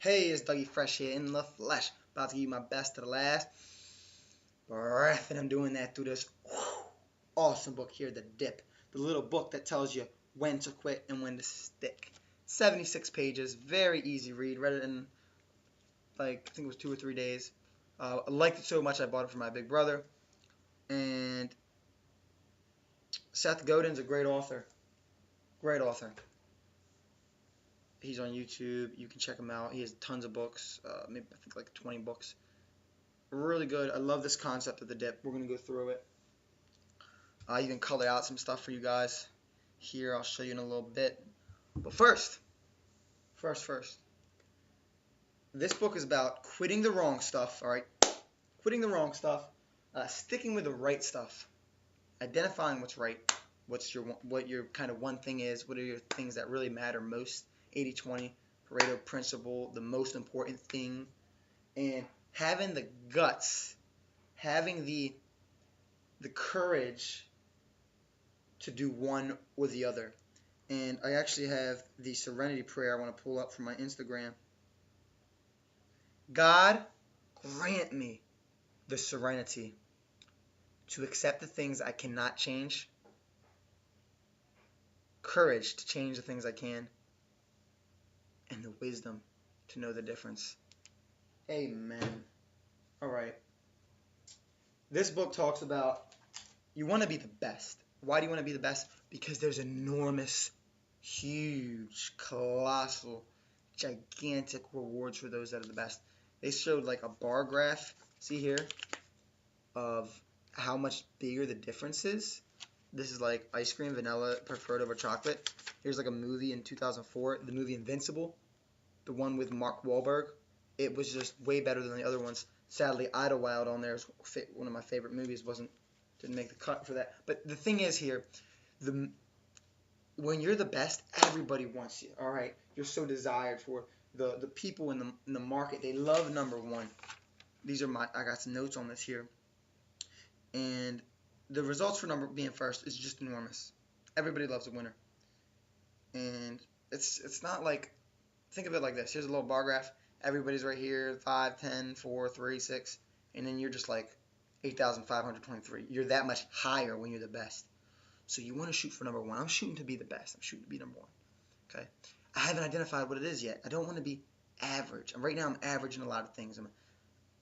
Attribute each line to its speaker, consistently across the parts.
Speaker 1: Hey, it's Dougie Fresh here in the flesh. About to give you my best to the last breath, and I'm doing that through this awesome book here, The Dip. The little book that tells you when to quit and when to stick. 76 pages, very easy read. Read it in, like, I think it was 2 or 3 days. I liked it so much I bought it for my big brother. And Seth Godin's a great author. Great author. He's on YouTube. You can check him out. He has tons of books. Maybe I think like 20 books. Really good. I love this concept of the dip. We're going to go through it. I even colored out some stuff for you guys here. I'll show you in a little bit. But first, this book is about quitting the wrong stuff, all right? Quitting the wrong stuff, sticking with the right stuff, identifying what's right, what your kind of one thing is, what are your things that really matter most, 80-20, Pareto principle, the most important thing, and having the guts, having the courage to do one or the other. And I actually have the serenity prayer I want to pull up from my Instagram. God, grant me the serenity to accept the things I cannot change, courage to change the things I can, and the wisdom to know the difference. Amen. All right. This book talks about you want to be the best. Why do you want to be the best? Because there's enormous, huge, colossal, gigantic rewards for those that are the best. They showed like a bar graph, see here, of how much bigger the difference is. This is like ice cream, vanilla, preferred over chocolate. Here's like a movie in 2004, the movie Invincible, the one with Mark Wahlberg. It was just way better than the other ones. Sadly, Idlewild on there is one of my favorite movies. Didn't make the cut for that. But the thing is here, when you're the best, everybody wants you. All right, you're so desired for the people in the market. They love number one. I got some notes on this here, and the results for being first is just enormous. Everybody loves a winner, and it's not like, think of it like this. Here's a little bar graph. Everybody's right here, 5, 10, 4, 3, 6, and then you're just like 8,523. You're that much higher when you're the best. So you want to shoot for number one. I'm shooting to be the best. I'm shooting to be number one. Okay. I haven't identified what it is yet. I don't want to be average. And right now I'm average in a lot of things.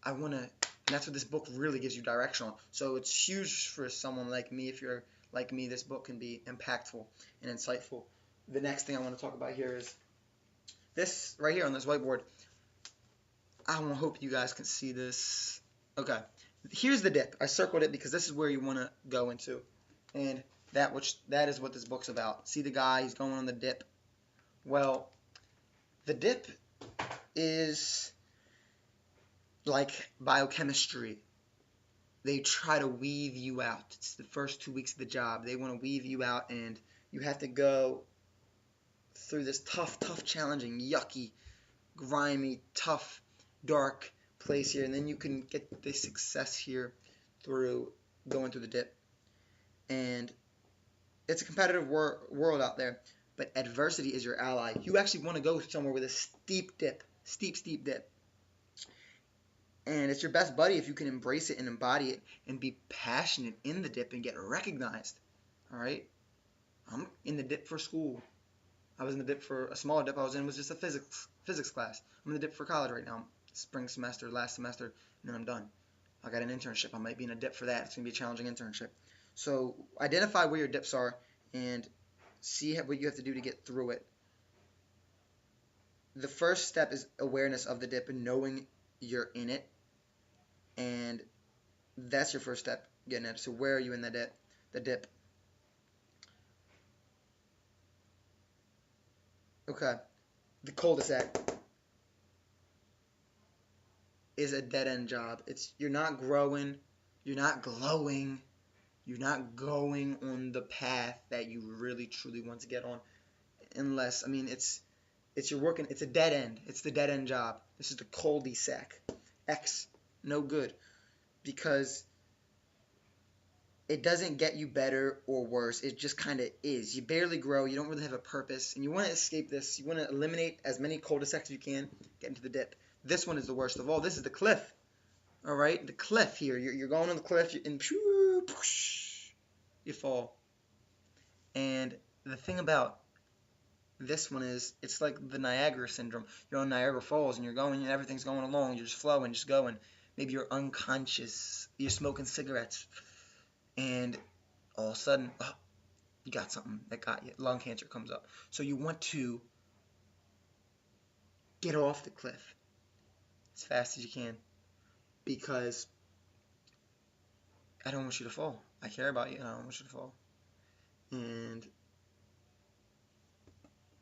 Speaker 1: I want to, and that's what this book really gives you direction on. So it's huge for someone like me. If you're like me, this book can be impactful and insightful. The next thing I want to talk about here is this right here on this whiteboard. I hope you guys can see this. Okay. Here's the dip. I circled it because this is where you want to go into. And that is what this book's about. See the guy, he's going on the dip. Well, the dip is like biochemistry. They try to weave you out. It's the first 2 weeks of the job. They want to weave you out, and you have to go through this tough, challenging, yucky, grimy, tough, dark place here, and then you can get the success here through going through the dip. And it's a competitive world out there, but adversity is your ally. You actually want to go somewhere with a steep dip, steep dip. And it's your best buddy if you can embrace it and embody it and be passionate in the dip and get recognized. All right? I'm in the dip for school. I was in the dip for a smaller dip I was in was just a physics class. I'm in the dip for college right now. Spring semester, last semester, and then I'm done. I got an internship. I might be in a dip for that. It's going to be a challenging internship. So identify where your dips are and see what you have to do to get through it. The first step is awareness of the dip and knowing you're in it. And that's your first step, getting it. So where are you in the dip? Okay. The cul-de-sac is a dead-end job. You're not growing, you're not glowing, you're not going on the path that you really truly want to get on, unless, it's you're working. It's a dead end. It's the dead end job. This is the cul-de-sac. X, no good, because it doesn't get you better or worse. It just kind of is. You barely grow. You don't really have a purpose. And you want to escape this. You want to eliminate as many cul-de-sacs as you can. Get into the dip. This one is the worst of all. This is the cliff. All right? The cliff here. You're going on the cliff. And you fall. And the thing about this one is, it's like the Niagara syndrome. You're on Niagara Falls and you're going and everything's going along. You're just flowing, just going. Maybe you're unconscious. You're smoking cigarettes. And all of a sudden, oh, you got something that got you. Lung cancer comes up. So you want to get off the cliff as fast as you can, because I don't want you to fall. I care about you and I don't want you to fall. And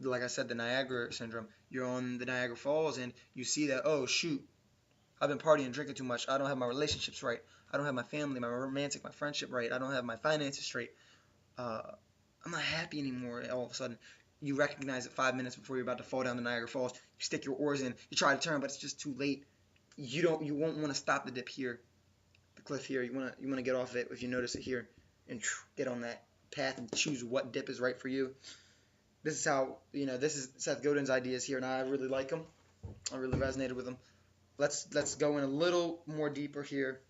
Speaker 1: like I said, the Niagara syndrome. You're on the Niagara Falls and you see that, oh shoot, I've been partying and drinking too much. I don't have my relationships right. I don't have my family, my romantic, my friendship right. I don't have my finances straight. I'm not happy anymore. All of a sudden, you recognize it 5 minutes before you're about to fall down the Niagara Falls. You stick your oars in. You try to turn, but it's just too late. You won't want to stop the dip here, the cliff here. You want to get off it if you notice it here, and get on that path and choose what dip is right for you. This is how, this is Seth Godin's ideas here, and I really like them. I really resonated with them. Let's go in a little more deeper here.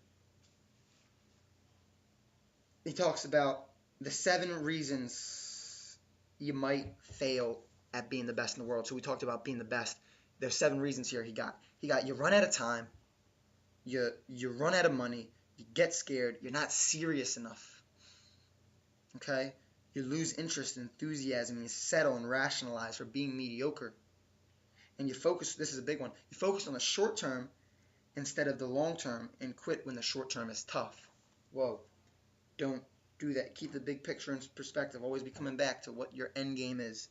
Speaker 1: He talks about the 7 reasons you might fail at being the best in the world. So we talked about being the best. There's 7 reasons here. He got you run out of time, you run out of money, you get scared, you're not serious enough. Okay? You lose interest and enthusiasm, and you settle and rationalize for being mediocre. And you focus, this is a big one, you focus on the short term instead of the long term, and quit when the short term is tough. Whoa. Don't do that. Keep the big picture in perspective. Always be coming back to what your end game is.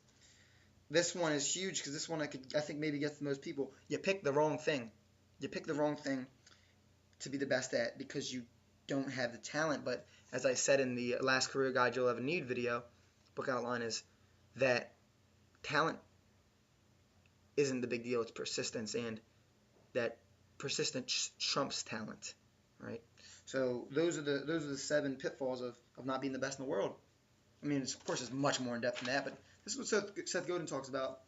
Speaker 1: This one is huge because this one I think maybe gets the most people. You pick the wrong thing. You pick the wrong thing to be the best at because you don't have the talent. But as I said in the last career guide you'll ever need video, book outline, is that talent isn't the big deal. It's persistence, and that persistence trumps talent, right? So those are the 7 pitfalls of not being the best in the world. I mean, of course, it's much more in depth than that, but this is what Seth Godin talks about.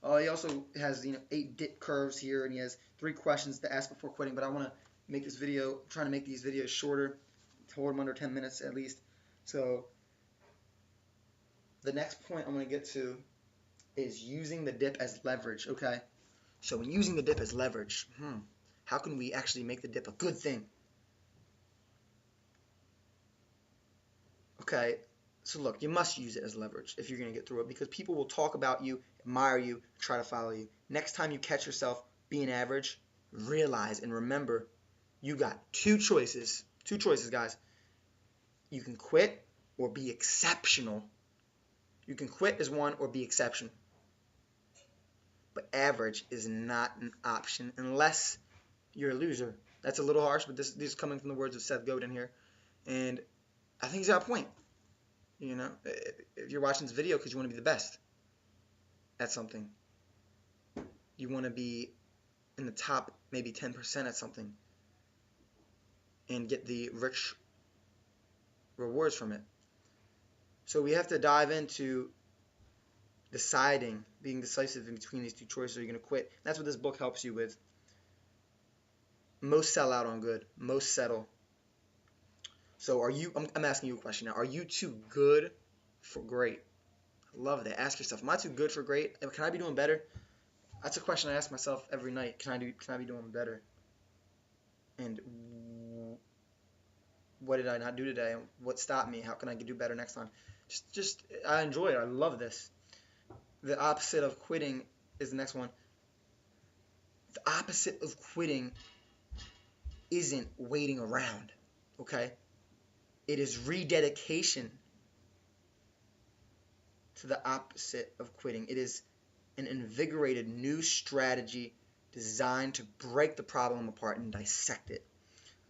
Speaker 1: He also has 8 dip curves here, and he has 3 questions to ask before quitting. But I want to make this video, trying to make these videos shorter, hold them under 10 minutes at least. So the next point I'm going to get to is using the dip as leverage. Okay, so when using the dip as leverage, how can we actually make the dip a good thing? Okay, so look, you must use it as leverage if you're going to get through it, because people will talk about you, admire you, try to follow you. Next time you catch yourself being average, realize and remember you got 2 choices. 2 choices, guys. You can quit or be exceptional. You can quit as one or be exceptional. But average is not an option unless you're a loser. That's a little harsh, but this is coming from the words of Seth Godin here. And I think he's got a point. If you're watching this video because you want to be the best at something, you want to be in the top maybe 10% at something and get the rich rewards from it. So we have to dive into deciding, being decisive in between these 2 choices. Are you going to quit? That's what this book helps you with. Most sell out on good. Most settle. So I'm asking you a question now. Are you too good for great? I love that. Ask yourself, am I too good for great? Can I be doing better? That's a question I ask myself every night. Can I be doing better? And what did I not do today? What stopped me? How can I do better next time? I enjoy it. I love this. The opposite of quitting is the next one. The opposite of quitting isn't waiting around, okay? It is rededication to the opposite of quitting. It is an invigorated new strategy designed to break the problem apart and dissect it.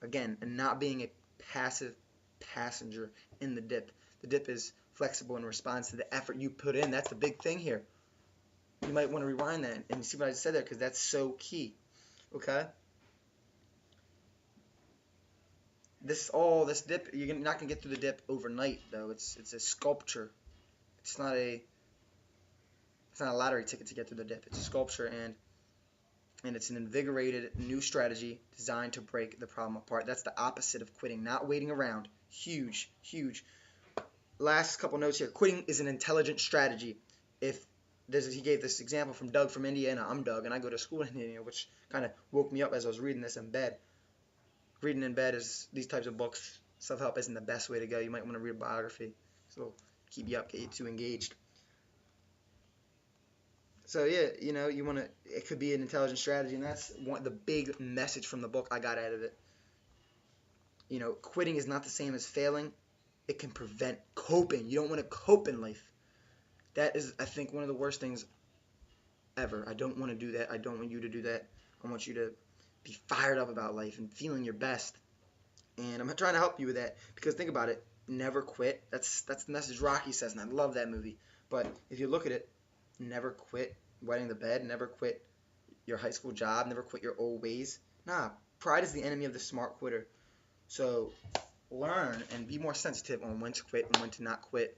Speaker 1: Again, and not being a passive passenger in the dip. The dip is flexible in response to the effort you put in. That's the big thing here. You might want to rewind that and see what I said there, because that's so key. Okay? this dip, you're not gonna get through the dip overnight though. It's a sculpture. It's not a lottery ticket to get through the dip. It's a sculpture, and it's an invigorated new strategy designed to break the problem apart. That's the opposite of quitting, not waiting around. Huge, huge. Last couple notes here. Quitting is an intelligent strategy. If he gave this example from Doug from Indiana. I'm Doug, and I go to school in Indiana, which kind of woke me up as I was reading this in bed. Reading in bed is these types of books. Self-help isn't the best way to go. You might want to read a biography. So keep you up, get you too engaged. So yeah, you want to. It could be an intelligent strategy, and that's the big message from the book I got out of it. Quitting is not the same as failing. It can prevent coping. You don't want to cope in life. That is, I think, one of the worst things ever. I don't want to do that. I don't want you to do that. I want you to be fired up about life and feeling your best. And I'm trying to help you with that, because think about it. Never quit. That's the message Rocky says, and I love that movie. But if you look at it, never quit wetting the bed. Never quit your high school job. Never quit your old ways. Nah, pride is the enemy of the smart quitter. So learn and be more sensitive on when to quit and when to not quit.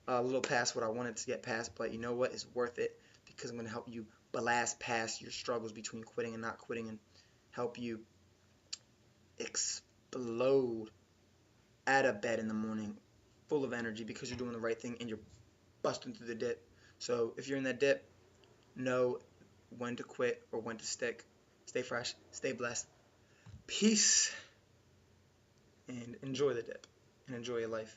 Speaker 1: A little past what I wanted to get past, but you know what? It's worth it, because I'm going to help you blast past your struggles between quitting and not quitting, and help you explode out of bed in the morning full of energy because you're doing the right thing and you're busting through the dip. So if you're in that dip, know when to quit or when to stick. Stay fresh, stay blessed. Peace, and enjoy the dip and enjoy your life.